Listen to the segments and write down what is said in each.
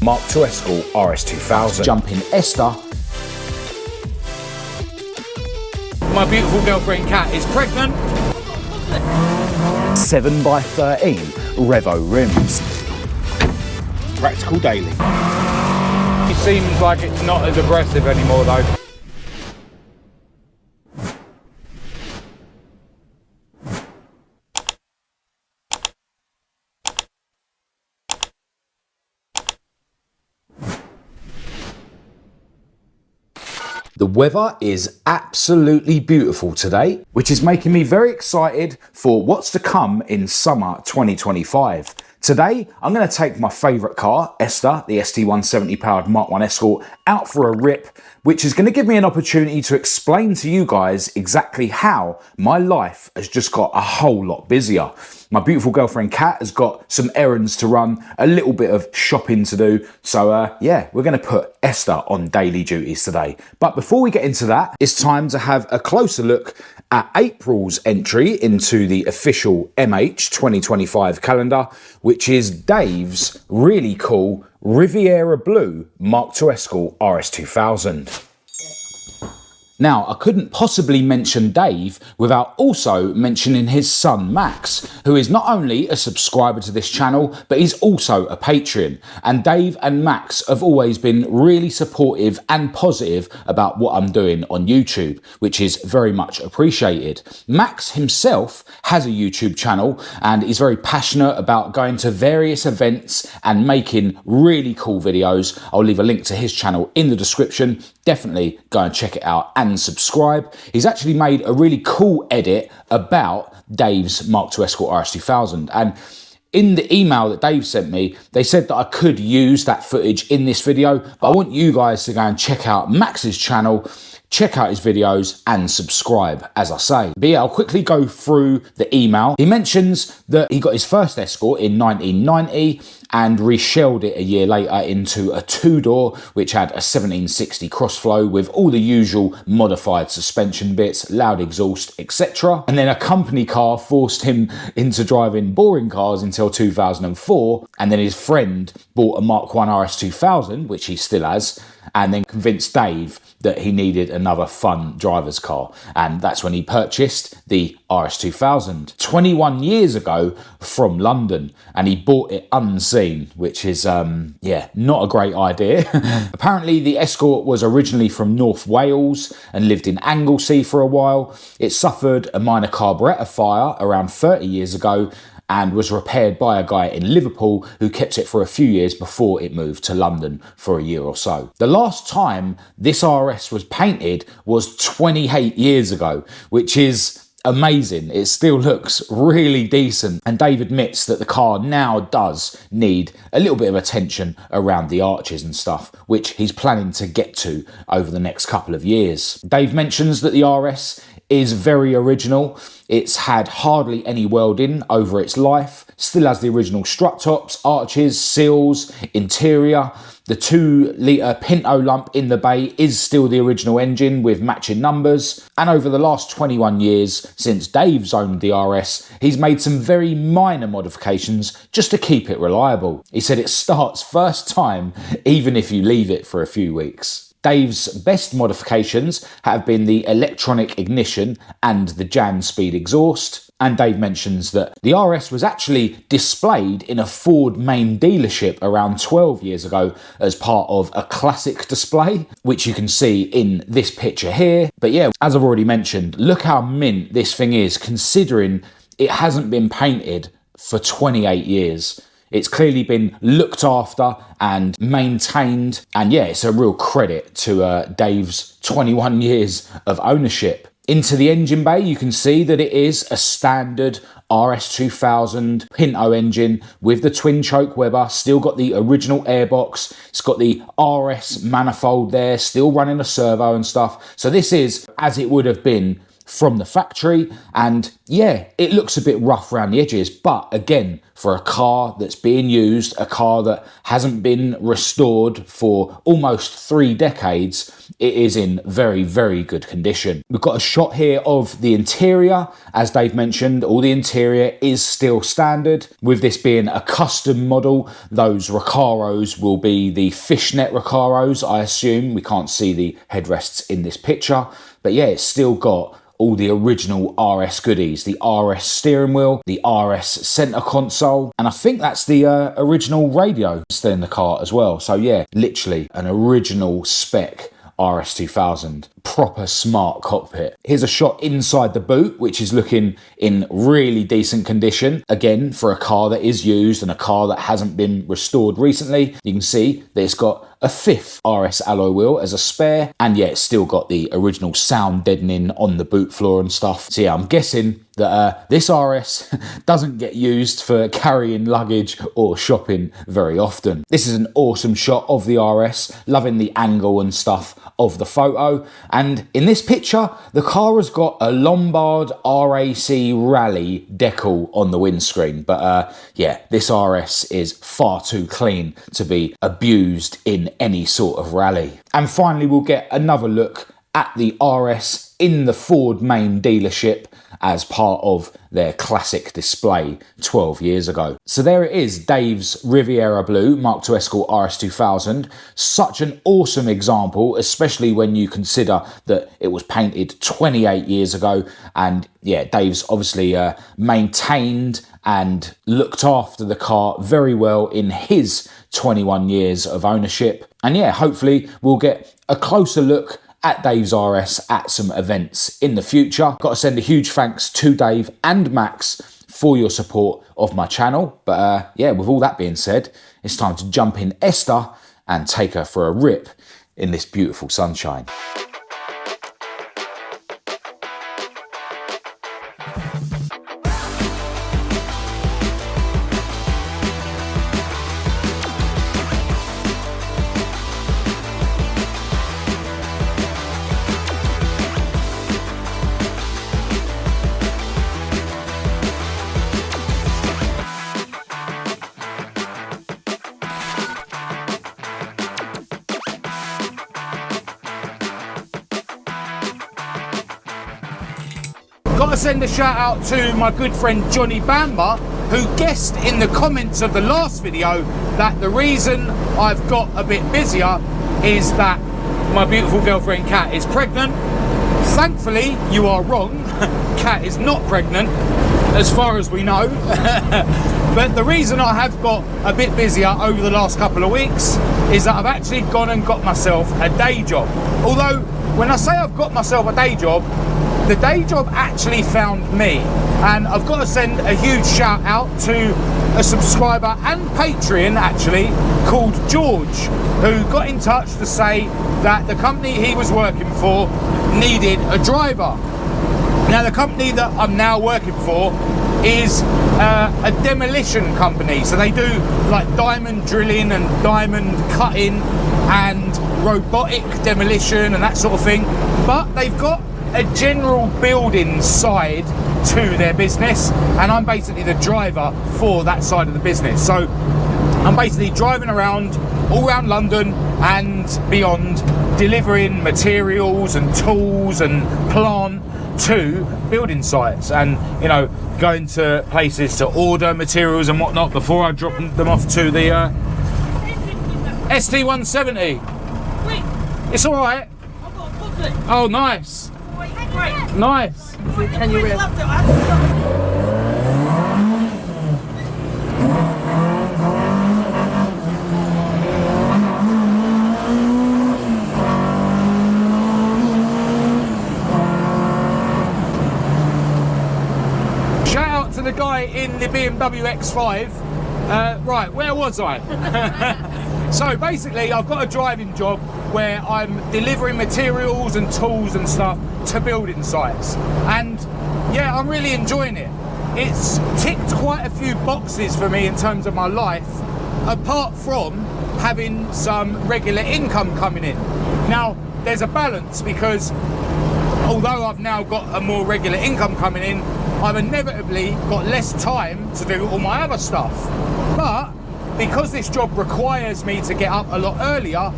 Mk2 Escort RS2000. Jump in Esther. My beautiful girlfriend Kat is pregnant. 7x13 Revo rims. Practical daily. It seems like it's not as aggressive anymore though. The weather is absolutely beautiful today, which is making me very excited for what's to come in summer 2025. Today, I'm going to take my favourite car, Esther, the ST170 powered Mk1 Escort, out for a rip, which is going to give me an opportunity to explain to you guys exactly how my life has just got a whole lot busier. My beautiful girlfriend Kat has got some errands to run, a little bit of shopping to do. So yeah, we're going to put Esther on daily duties today. But before we get into that, it's time to have a closer look at April's entry into the official MH 2025 calendar, which is Dave's really cool Riviera Blue Mk2 Escort RS2000. Now, I couldn't possibly mention Dave without also mentioning his son Max, who is not only a subscriber to this channel, but he's also a Patreon. And Dave and Max have always been really supportive and positive about what I'm doing on YouTube, which is very much appreciated. Max himself has a YouTube channel and is very passionate about going to various events and making really cool videos. I'll leave a link to his channel in the description. Definitely go and check it out and subscribe. He's actually made a really cool edit about Dave's Mk2 Escort RS2000, and in the email that Dave sent me, they said that I could use that footage in this video, but I want you guys to go and check out Max's channel, check out his videos and subscribe, as I say. But yeah, I'll quickly go through the email. He mentions that he got his first Escort in 1990 and reshelled it a year later into a two-door, which had a 1760 crossflow with all the usual modified suspension bits, loud exhaust, etc. And then a company car forced him into driving boring cars until 2004, and then his friend bought a Mk1 RS2000, which he still has, and then convinced Dave that he needed another fun driver's car, and that's when he purchased the RS2000 21 years ago from London, and he bought it unseen, which is yeah, not a great idea. Apparently the Escort was originally from North Wales and lived in Anglesey for a while. It suffered a minor carburettor fire around 30 years ago and was repaired by a guy in Liverpool who kept it for a few years before it moved to London for a year or so. The last time this RS was painted was 28 years ago, which is amazing. It still looks really decent, and Dave admits that the car now does need a little bit of attention around the arches and stuff, which he's planning to get to over the next couple of years. Dave mentions that the RS is very original. It's had hardly any welding over its life, still has the original strut tops, arches, seals, interior. The 2-litre Pinto lump in the bay is still the original engine with matching numbers. And over the last 21 years since Dave's owned the RS, he's made some very minor modifications just to keep it reliable. He said it starts first time even if you leave it for a few weeks. Dave's best modifications have been the electronic ignition and the Jan speed exhaust. And Dave mentions that the RS was actually displayed in a Ford main dealership around 12 years ago as part of a classic display, which you can see in this picture here. But yeah, as I've already mentioned, look how mint this thing is considering it hasn't been painted for 28 years. It's clearly been looked after and maintained, and yeah, it's a real credit to Dave's 21 years of ownership. Into the engine bay, you can see that it is a standard RS2000 Pinto engine with the twin choke Weber, still got the original airbox, it's got the RS manifold there, still running a servo and stuff. So this is as it would have been from the factory, and yeah, it looks a bit rough around the edges, but again, for a car that's being used, a car that hasn't been restored for almost 3 decades, it is in very, very good condition. We've got a shot here of the interior. As Dave mentioned, all the interior is still standard. With this being a custom model, those Recaros will be the fishnet Recaros, I assume. We can't see the headrests in this picture, but yeah, it's still got all the original RS goodies, the RS steering wheel, the RS center console, and I think that's the original radio still in the car as well. So yeah, literally an original spec RS2000, proper smart cockpit. Here's a shot inside the boot, which is looking in really decent condition. Again, for a car that is used and a car that hasn't been restored recently, you can see that it's got a 5th RS alloy wheel as a spare, and yeah, it's still got the original sound deadening on the boot floor and stuff. So yeah, I'm guessing that this RS doesn't get used for carrying luggage or shopping very often. This is an awesome shot of the RS, loving the angle and stuff of the photo. And in this picture, the car has got a Lombard RAC Rally decal on the windscreen. But yeah, this RS is far too clean to be abused in any sort of rally. And finally, we'll get another look at the RS in the Ford main dealership as part of their classic display 12 years ago. So there it is, Dave's Riviera Blue Mk2 Escort RS2000. Such an awesome example, especially when you consider that it was painted 28 years ago. And yeah, Dave's obviously maintained and looked after the car very well in his 21 years of ownership. And yeah, hopefully we'll get a closer look at Dave's RS at some events in the future. Got to send a huge thanks to Dave and Max for your support of my channel. But yeah, with all that being said, it's time to jump in Esther and take her for a rip in this beautiful sunshine. Got to send a shout out to my good friend Johnny Bamba, who guessed in the comments of the last video that the reason I've got a bit busier is that my beautiful girlfriend Kat is pregnant. Thankfully, you are wrong. Kat is not pregnant, as far as we know. But the reason I have got a bit busier over the last couple of weeks is that I've actually gone and got myself a day job. Although, when I say I've got myself a day job, the day job actually found me. And I've got to send a huge shout out to a subscriber and Patreon actually called George, who got in touch to say that the company he was working for needed a driver. Now the company that I'm now working for is a demolition company, so they do like diamond drilling and diamond cutting and robotic demolition and that sort of thing, but they've got a general building side to their business, and I'm basically the driver for that side of the business. So I'm basically driving around all around London and beyond, delivering materials and tools and plant to building sites, and you know, going to places to order materials and whatnot before I drop them off to the ST170. It's all right. Oh, nice. Nice. Can you read? Shout out to the guy in the BMW X5. Right, where was I? So basically, I've got a driving job where I'm delivering materials and tools and stuff to building sites, and yeah, I'm really enjoying it. It's ticked quite a few boxes for me in terms of my life, apart from having some regular income coming in. Now there's a balance, because although I've now got a more regular income coming in, I've inevitably got less time to do all my other stuff. But because this job requires me to get up a lot earlier,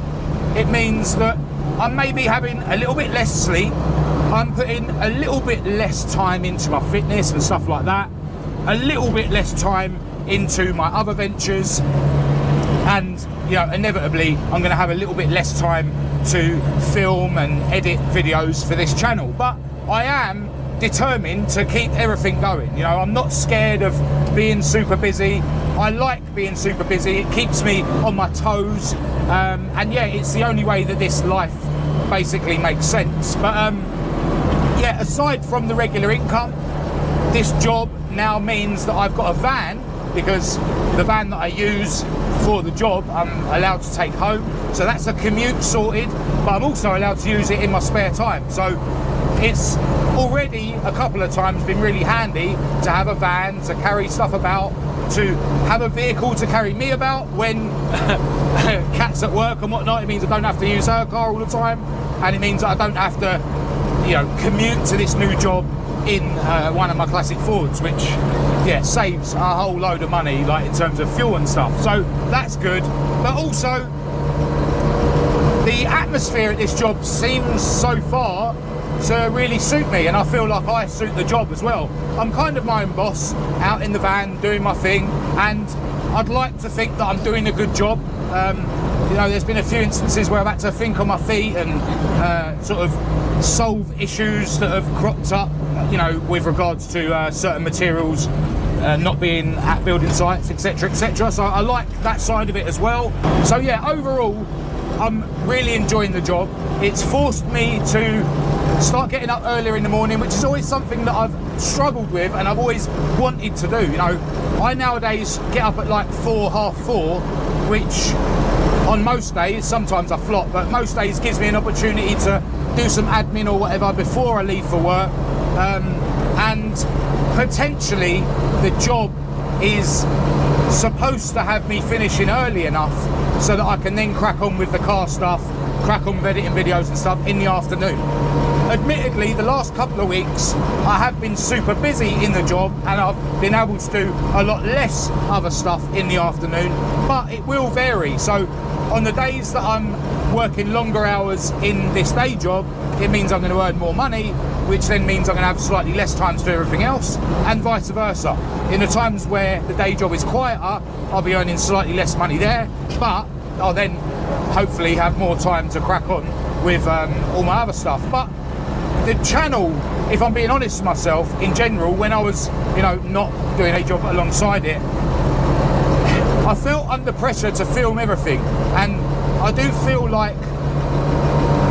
it means that I'm maybe having a little bit less sleep, I'm putting a little bit less time into my fitness and stuff like that, a little bit less time into my other ventures, and you know, inevitably I'm going to have a little bit less time to film and edit videos for this channel. But I am determined to keep everything going. You know, I'm not scared of being super busy. I like being super busy. It keeps me on my toes, and yeah, it's the only way that this life basically makes sense. But yeah, aside from the regular income, this job now means that I've got a van, because the van that I use for the job I'm allowed to take home, so that's a commute sorted, but I'm also allowed to use it in my spare time. So it's already a couple of times been really handy to have a van to carry stuff about, to have a vehicle to carry me about when Kat's at work and whatnot. It means I don't have to use her car all the time, and it means that I don't have to, you know, commute to this new job in one of my classic Fords, which yeah, saves a whole load of money, like in terms of fuel and stuff. So that's good. But also the atmosphere at this job seems so far to really suit me, and I feel like I suit the job as well. I'm kind of my own boss, out in the van doing my thing, and I'd like to think that I'm doing a good job. You know, there's been a few instances where I've had to think on my feet and sort of solve issues that have cropped up, you know, with regards to certain materials not being at building sites, etc, etc. So I like that side of it as well. So yeah, overall I'm really enjoying the job. It's forced me to start getting up earlier in the morning, which is always something that I've struggled with and I've always wanted to do. You know, I nowadays get up at like 4, half 4, which on most days, sometimes I flop, but most days gives me an opportunity to do some admin or whatever before I leave for work. And potentially the job is supposed to have me finishing early enough so that I can then crack on with the car stuff, crack on with editing videos and stuff in the afternoon. Admittedly, the last couple of weeks I have been super busy in the job and I've been able to do a lot less other stuff in the afternoon, but it will vary. So on the days that I'm working longer hours in this day job, it means I'm going to earn more money, which then means I'm going to have slightly less time to do everything else, and vice versa. In the times where the day job is quieter, I'll be earning slightly less money there, but I'll then hopefully have more time to crack on with all my other stuff. But the channel, if I'm being honest with myself, in general, when I was, you know, not doing a job alongside it, I felt under pressure to film everything, and I do feel like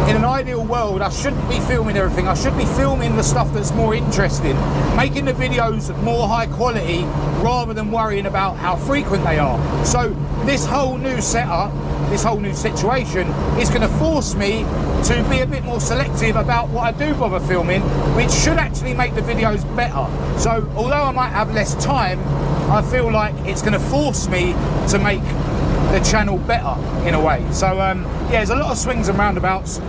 in an ideal world I shouldn't be filming everything. I should be filming the stuff that's more interesting, making the videos more high quality rather than worrying about how frequent they are. So this whole new setup, this whole new situation is going to force me to be a bit more selective about what I do bother filming, which should actually make the videos better. So although I might have less time, I feel like it's going to force me to make the channel better in a way. So yeah, there's a lot of swings and roundabouts.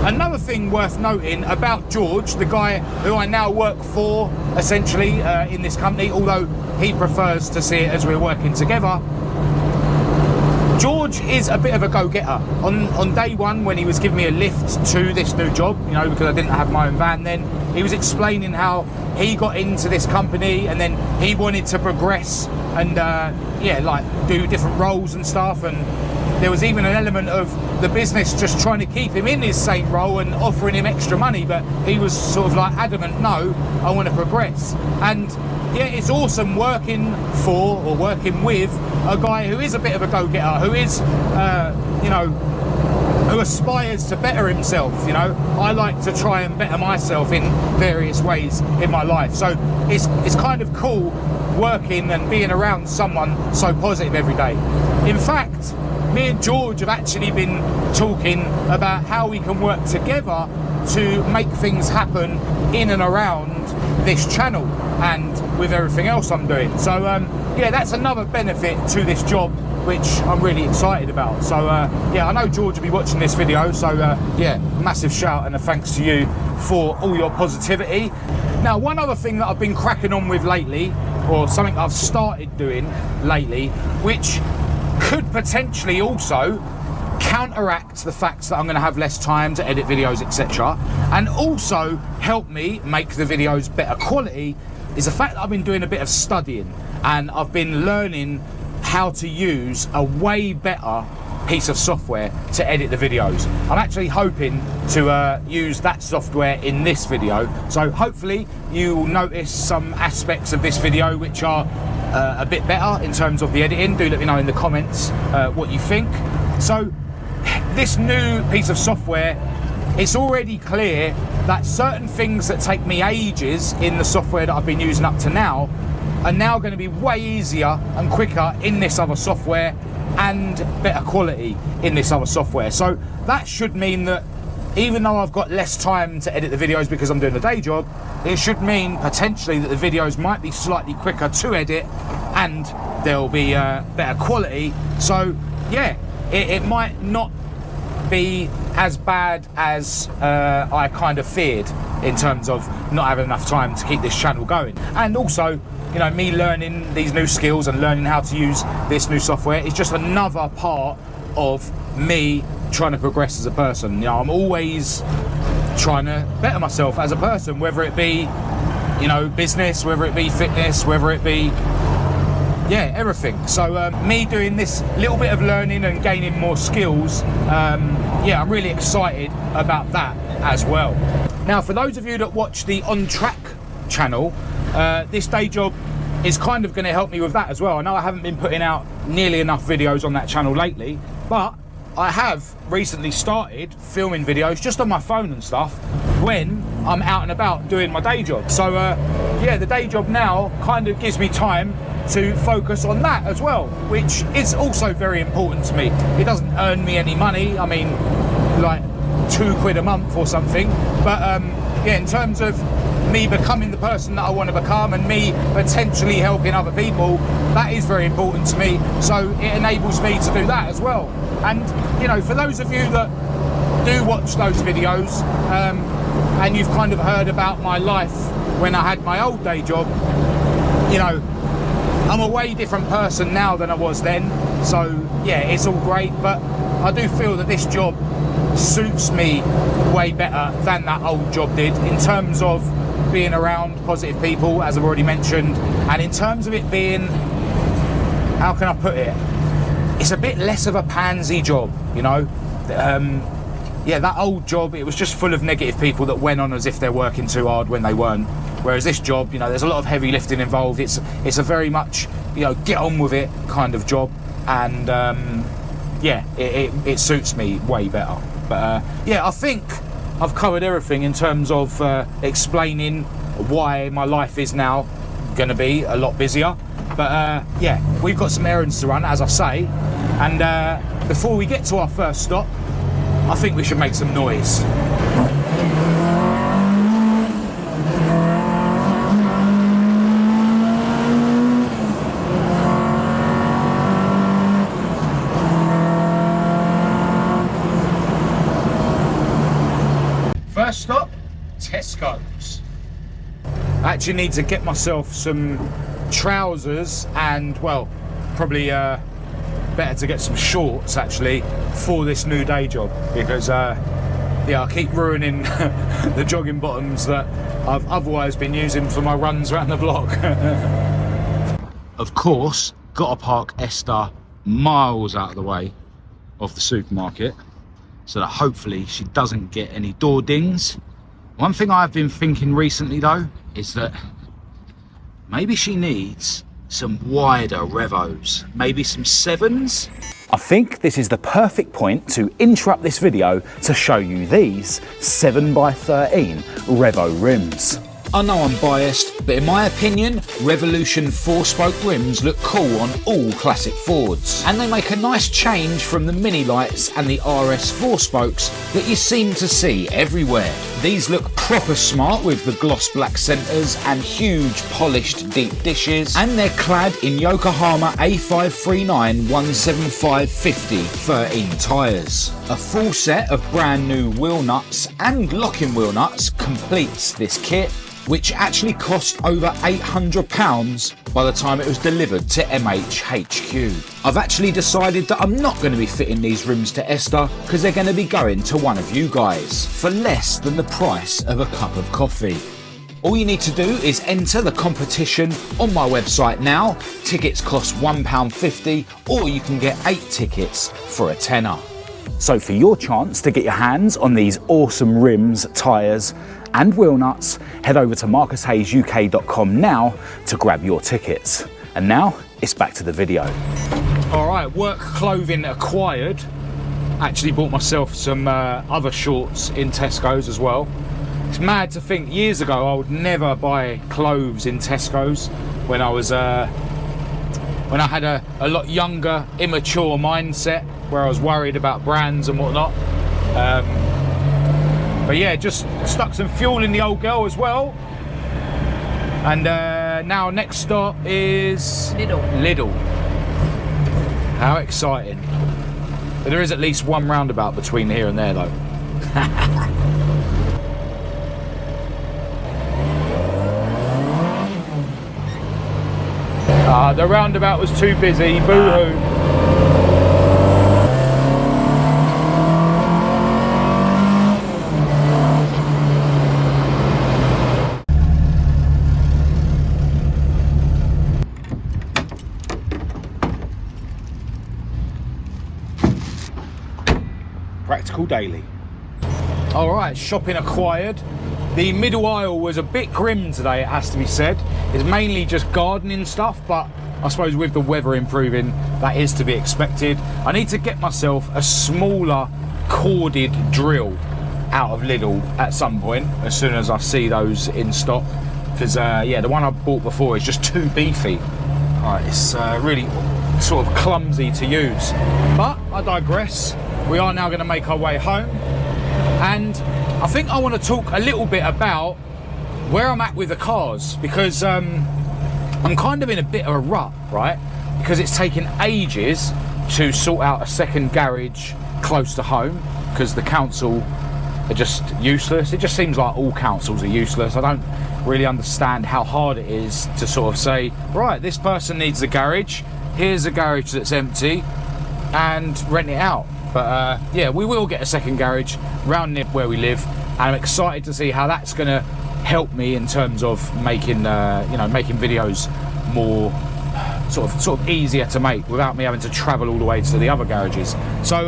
Another thing worth noting about George, the guy who I now work for essentially in this company, although he prefers to see it as we're working together, George is a bit of a go-getter. On day one, when he was giving me a lift to this new job, you know, because I didn't have my own van then, he was explaining how he got into this company and then he wanted to progress and yeah, like do different roles and stuff, and there was even an element of the business just trying to keep him in his same role and offering him extra money, but he was sort of like adamant, no, I want to progress. And yeah, it's awesome working for or working with a guy who is a bit of a go-getter, who is you know, who aspires to better himself. You know, I like to try and better myself in various ways in my life, so it's kind of cool working and being around someone so positive every day. In fact, me and George have actually been talking about how we can work together to make things happen in and around this channel and with everything else I'm doing. So yeah, that's another benefit to this job, which I'm really excited about. So yeah, I know George will be watching this video, so yeah, massive shout and a thanks to you for all your positivity. Now, one other thing that I've been cracking on with lately, or something I've started doing lately, which could potentially also counteract the fact that I'm going to have less time to edit videos, etc., and also help me make the videos better quality, is the fact that I've been doing a bit of studying, and I've been learning how to use a way better piece of software to edit the videos. I'm actually hoping to use that software in this video, so hopefully you'll notice some aspects of this video which are a bit better in terms of the editing. Do let me know in the comments what you think. So this new piece of software, it's already clear that certain things that take me ages in the software that I've been using up to now are now going to be way easier and quicker in this other software, and better quality in this other software. So that should mean that even though I've got less time to edit the videos because I'm doing a day job, it should mean potentially that the videos might be slightly quicker to edit and they'll be better quality. So yeah, it might not be as bad as I kind of feared in terms of not having enough time to keep this channel going. And also, you know, me learning these new skills and learning how to use this new software is just another part of me trying to progress as a person. You know, I'm always trying to better myself as a person, whether it be, you know, business, whether it be fitness, whether it be, yeah, everything. So me doing this little bit of learning and gaining more skills, yeah, I'm really excited about that as well. Now, for those of you that watch the On Track channel, this day job is kind of going to help me with that as well. I know I haven't been putting out nearly enough videos on that channel lately, but I have recently started filming videos just on my phone and stuff when I'm out and about doing my day job. So yeah, the day job now kind of gives me time to focus on that as well, which is also very important to me. It doesn't earn me any money, I mean like £2 a month or something, but yeah, in terms of me becoming the person that I want to become and me potentially helping other people, that is very important to me. So it enables me to do that as well. And you know, for those of you that do watch those videos and you've kind of heard about my life when I had my old day job, you know, I'm a way different person now than I was then. So yeah, it's all great, but I do feel that this job suits me way better than that old job did, in terms of being around positive people, as I've already mentioned, and in terms of it being, how can I put it, it's a bit less of a pansy job, you know. Yeah, that old job, it was just full of negative people that went on as if they're working too hard when they weren't. Whereas this job, you know, there's a lot of heavy lifting involved. It's a very much, you know, get on with it kind of job, and yeah, it suits me way better. But yeah, I think I've covered everything in terms of explaining why my life is now going to be a lot busier. But yeah, we've got some errands to run, as I say, and before we get to our first stop, I think we should make some noise. First stop, Tesco's. I actually need to get myself some trousers and, well, probably better to get some shorts actually for this new day job, because yeah, I keep ruining the jogging bottoms that I've otherwise been using for my runs around the block. Of course, gotta park Esther miles out of the way of the supermarket, so that hopefully she doesn't get any door dings. One thing I've been thinking recently though is that maybe she needs some wider Revos, maybe some 7s. I think this is the perfect point to interrupt this video to show you these 7x13 Revo rims. I know I'm biased, but in my opinion, Revolution 4-spoke rims look cool on all classic Fords, and they make a nice change from the mini lights and the RS 4-spokes that you seem to see everywhere. These look proper smart with the gloss black centres and huge polished deep dishes, and they're clad in Yokohama A539 175/50 13 tyres. A full set of brand new wheel nuts and locking wheel nuts completes this kit. which actually cost over £800 by the time it was delivered to MHHQ. I've actually decided that I'm not going to be fitting these rims to Esther because they're going to be going to one of you guys for less than the price of a cup of coffee. All you need to do is enter the competition on my website now. Tickets cost £1.50 or you can get 8 tickets for a tenner. So for your chance to get your hands on these awesome rims, tyres and wheel nuts, head over to marcushayesuk.com now to grab your tickets. And now it's back to the video. All right, work clothing acquired. Actually bought myself some other shorts in Tesco's as well. It's mad to think years ago I would never buy clothes in Tesco's when I was when I had a lot younger, immature mindset where I was worried about brands and whatnot. But yeah, just stuck some fuel in the old girl as well. And now next stop is Lidl. How exciting. But there is at least one roundabout between here and there though. The roundabout was too busy, boo-hoo. Practical daily. All right, shopping acquired. The middle aisle was a bit grim today, it has to be said. It's mainly just gardening stuff, but I suppose with the weather improving, that is to be expected. I need to get myself a smaller corded drill out of Lidl at some point, as soon as I see those in stock. Because, yeah, the one I bought before is just too beefy. It's really sort of clumsy to use. But I digress. We are now going to make our way home. And I think I want to talk a little bit about where I'm at with the cars, because I'm kind of in a bit of a rut, right? Because it's taken ages to sort out a second garage close to home because the council are just useless. It just seems like all councils are useless. I don't really understand how hard it is to sort of say, right, this person needs a garage, here's a garage that's empty, and rent it out. But yeah, we will get a second garage round near where we live, and I'm excited to see how that's going to help me in terms of making, you know, making videos more sort of easier to make without me having to travel all the way to the other garages. So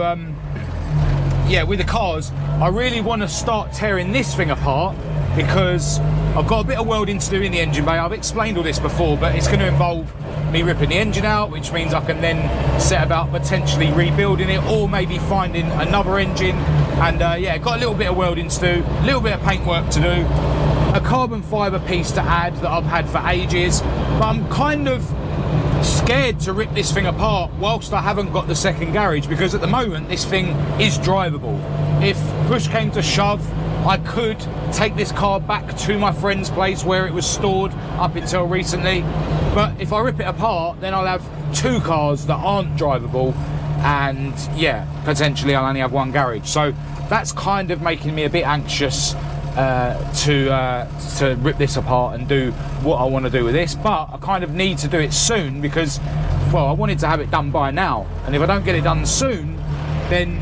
yeah, with the cars, I really want to start tearing this thing apart because I've got a bit of welding to do in the engine bay. I've explained all this before, but it's going to involve me ripping the engine out, which means I can then set about potentially rebuilding it or maybe finding another engine. And yeah, got a little bit of welding to do, a little bit of paint work to do, a carbon fibre piece to add that I've had for ages, but I'm kind of scared to rip this thing apart whilst I haven't got the second garage, because at the moment this thing is drivable. If push came to shove, I could take this car back to my friend's place where it was stored up until recently, but if I rip it apart then I'll have two cars that aren't drivable, and yeah, potentially I'll only have one garage. So that's kind of making me a bit anxious to rip this apart and do what I want to do with this, but I kind of need to do it soon because, well, I wanted to have it done by now, and if I don't get it done soon then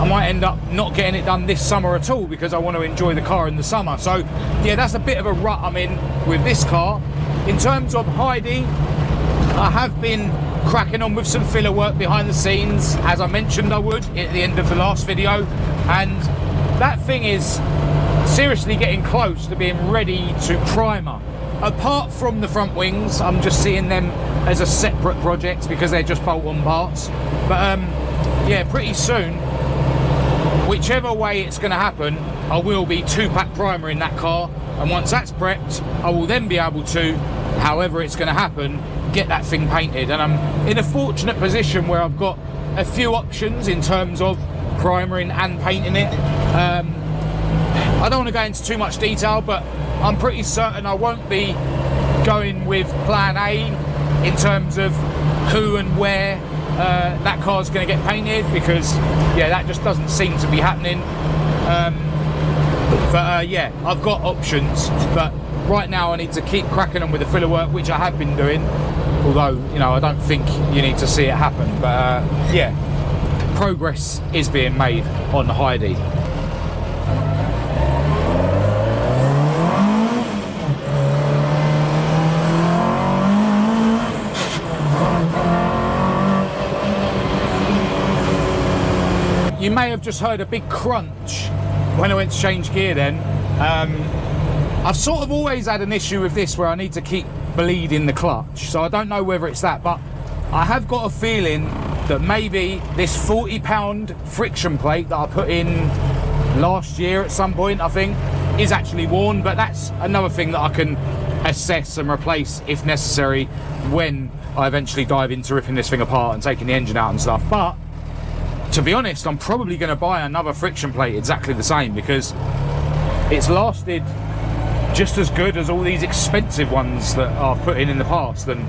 I might end up not getting it done this summer at all because I want to enjoy the car in the summer. So yeah, that's a bit of a rut I'm in with this car. In terms of Heidi, I have been cracking on with some filler work behind the scenes, as I mentioned I would at the end of the last video, and that thing is seriously getting close to being ready to primer. Apart from the front wings, I'm just seeing them as a separate project because they're just bolt-on parts. But yeah, pretty soon, whichever way it's going to happen, I will be 2-pack primer in that car, and once that's prepped, I will then be able to, however it's going to happen, get that thing painted. And I'm in a fortunate position where I've got a few options in terms of primering and painting it. I don't want to go into too much detail, but I'm pretty certain I won't be going with plan A in terms of who and where that car's going to get painted, because yeah, that just doesn't seem to be happening. But yeah, I've got options, but right now I need to keep cracking on with the filler work, which I have been doing, although, you know, I don't think you need to see it happen. But yeah, progress is being made on Heidi. You may have just heard a big crunch when I went to change gear then. I've sort of always had an issue with this where I need to keep bleeding the clutch, so I don't know whether it's that, but I have got a feeling that maybe this £40 friction plate that I put in last year at some point, I think, is actually worn, but that's another thing that I can assess and replace if necessary when I eventually dive into ripping this thing apart and taking the engine out and stuff. But to be honest, I'm probably going to buy another friction plate exactly the same, because it's lasted just as good as all these expensive ones that I've put in the past. And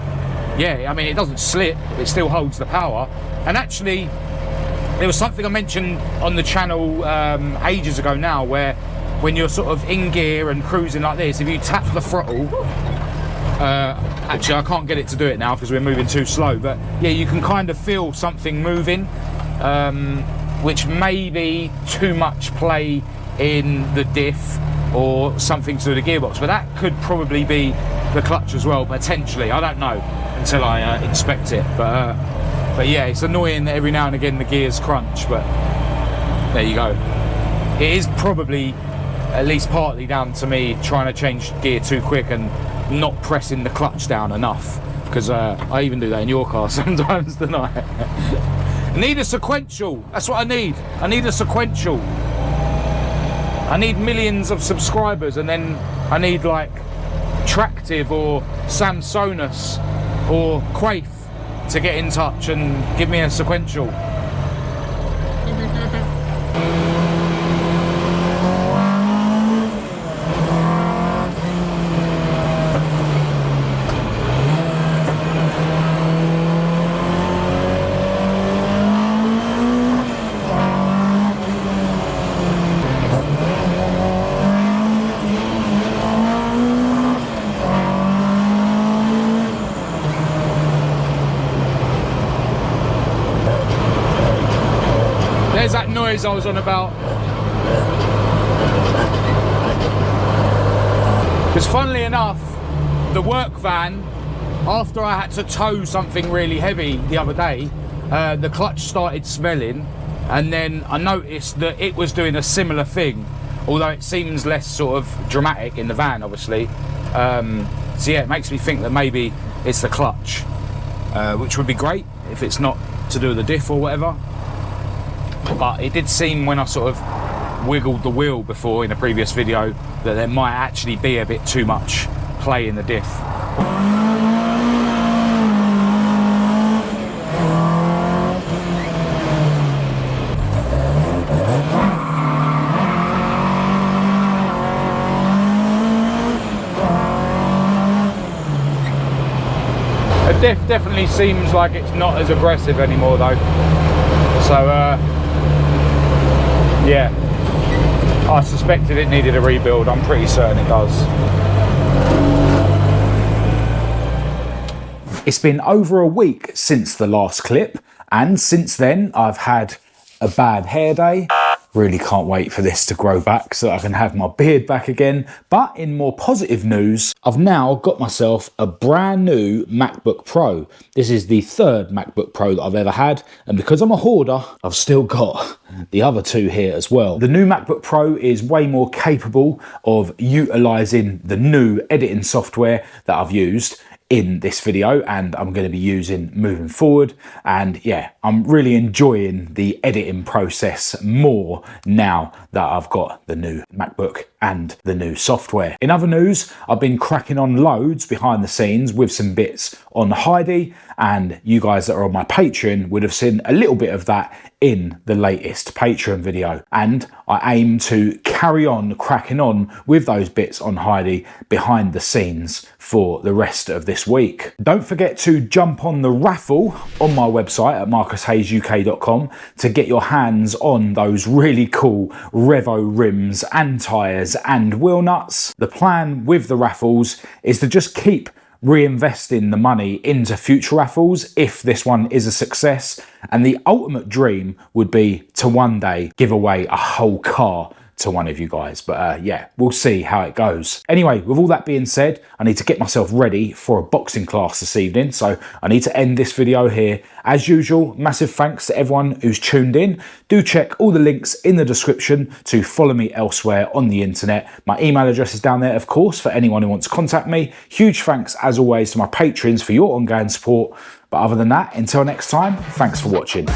yeah, I mean, it doesn't slip, it still holds the power. And actually, there was something I mentioned on the channel ages ago now, where when you're sort of in gear and cruising like this, if you tap the throttle, actually I can't get it to do it now because we're moving too slow, but yeah, you can kind of feel something moving, which may be too much play in the diff or something to the gearbox, but that could probably be the clutch as well, potentially. I don't know until I inspect it, but yeah, it's annoying that every now and again the gears crunch, but there you go. It is probably at least partly down to me trying to change gear too quick and not pressing the clutch down enough, because I even do that in your car sometimes, don't I? Need a sequential, that's what I need. I need a sequential. I need millions of subscribers, and then I need like Tractive or Samsonus or Quaif to get in touch and give me a sequential. There's that noise I was on about. Because funnily enough, the work van, after I had to tow something really heavy the other day, the clutch started smelling, and then I noticed that it was doing a similar thing, although it seems less sort of dramatic in the van, obviously. So yeah, it makes me think that maybe it's the clutch, which would be great if it's not to do with the diff or whatever. But it did seem when I sort of wiggled the wheel before in a previous video that there might actually be a bit too much play in the diff. The diff definitely seems like it's not as aggressive anymore though. So yeah, I suspected it needed a rebuild. I'm pretty certain it does. It's been over a week since the last clip, and since then I've had a bad hair day. Really can't wait for this to grow back so that I can have my beard back again. But in more positive news, I've now got myself a brand new MacBook Pro. This is the third MacBook Pro that I've ever had, and because I'm a hoarder, I've still got the other two here as well. The new MacBook Pro is way more capable of utilising the new editing software that I've used in this video and I'm going to be using moving forward, and yeah, I'm really enjoying the editing process more now that I've got the new MacBook and the new software. In other news, I've been cracking on loads behind the scenes with some bits on Heidi, and you guys that are on my Patreon would have seen a little bit of that in the latest Patreon video, and I aim to carry on cracking on with those bits on Heidi behind the scenes for the rest of this week. Don't forget to jump on the raffle on my website at marcushayesuk.com to get your hands on those really cool Revo rims and tyres and wheel nuts. The plan with the raffles is to just keep reinvesting the money into future raffles if this one is a success, and the ultimate dream would be to one day give away a whole car to one of you guys. But yeah, we'll see how it goes. Anyway, with all that being said, I need to get myself ready for a boxing class this evening, so I need to end this video here. As usual, massive thanks to everyone who's tuned in. Do check all the links in the description to follow me elsewhere on the internet. My email address is down there, of course, for anyone who wants to contact me. Huge thanks, as always, to my patrons for your ongoing support. But other than that, until next time, thanks for watching.